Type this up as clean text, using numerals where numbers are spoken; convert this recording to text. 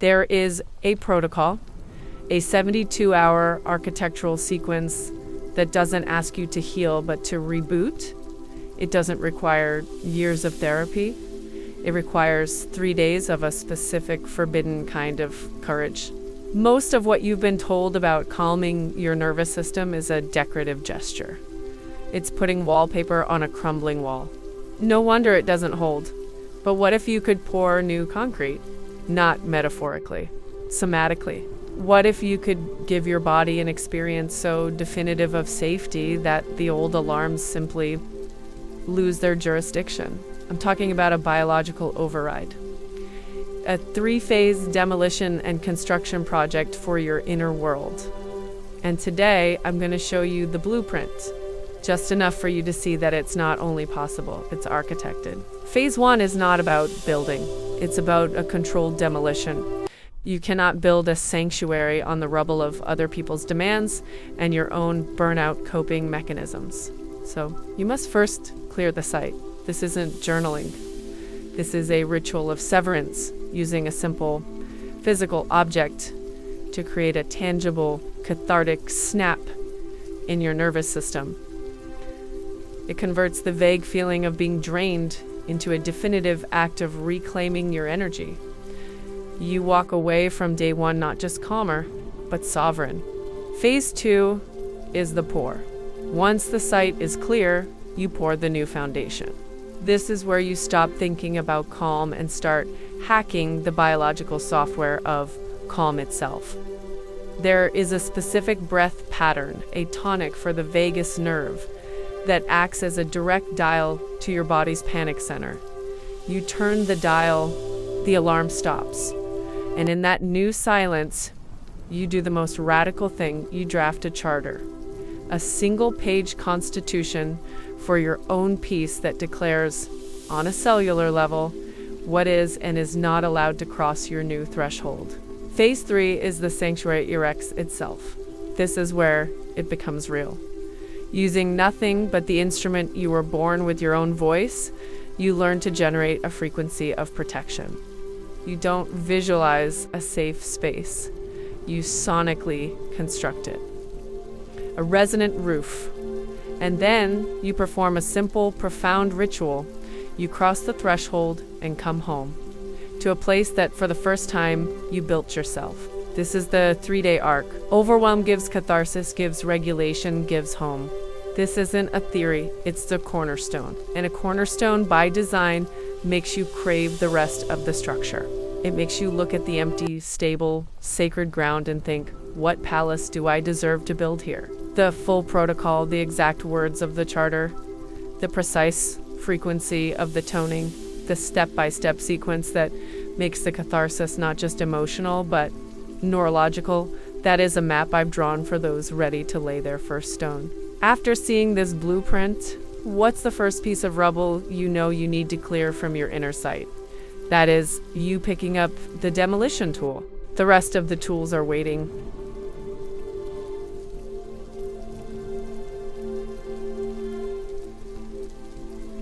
There is a protocol, a 72-hour architectural sequence that doesn't ask you to heal but to reboot. It doesn't require years of therapy. It requires 3 days of a specific forbidden kind of courage. Most of what you've been told about calming your nervous system is a decorative gesture. It's putting wallpaper on a crumbling wall. No wonder it doesn't hold. But what if you could pour new concrete? Not metaphorically, somatically. What if you could give your body an experience so definitive of safety that the old alarms simply lose their jurisdiction? I'm talking about a biological override. A 3-phase demolition and construction project for your inner world. And today, I'm going to show you the blueprint. Just enough for you to see that it's not only possible, it's architected. Phase 1 is not about building. It's about a controlled demolition. You cannot build a sanctuary on the rubble of other people's demands and your own burnout coping mechanisms. So you must first clear the site. This isn't journaling. This is a ritual of severance, using a simple physical object to create a tangible, cathartic snap in your nervous system. It converts the vague feeling of being drained into a definitive act of reclaiming your energy. You walk away from day 1 not just calmer, but sovereign. Phase 2 is the pour. Once the site is clear, you pour the new foundation. This is where you stop thinking about calm and start hacking the biological software of calm itself. There is a specific breath pattern, a tonic for the vagus nerve, that acts as a direct dial to your body's panic center. You turn the dial, the alarm stops. And in that new silence, you do the most radical thing. You draft a charter, a single-page constitution for your own peace that declares, on a cellular level, what is and is not allowed to cross your new threshold. Phase 3 is the sanctuary erects itself. This is where it becomes real. Using nothing but the instrument you were born with, your own voice, you learn to generate a frequency of protection. You don't visualize a safe space. You sonically construct it. A resonant roof. And then you perform a simple, profound ritual. You cross the threshold and come home to a place that for the first time you built yourself. This is the 3-day arc. Overwhelm gives catharsis, gives regulation, gives home. This isn't a theory, it's the cornerstone. And a cornerstone by design makes you crave the rest of the structure. It makes you look at the empty, stable, sacred ground and think, what palace do I deserve to build here? The full protocol, the exact words of the charter, the precise frequency of the toning, the step-by-step sequence that makes the catharsis not just emotional, but neurological. That is a map I've drawn for those ready to lay their first stone. After seeing this blueprint, what's the first piece of rubble you know you need to clear from your inner sight? That is, you picking up the demolition tool. The rest of the tools are waiting.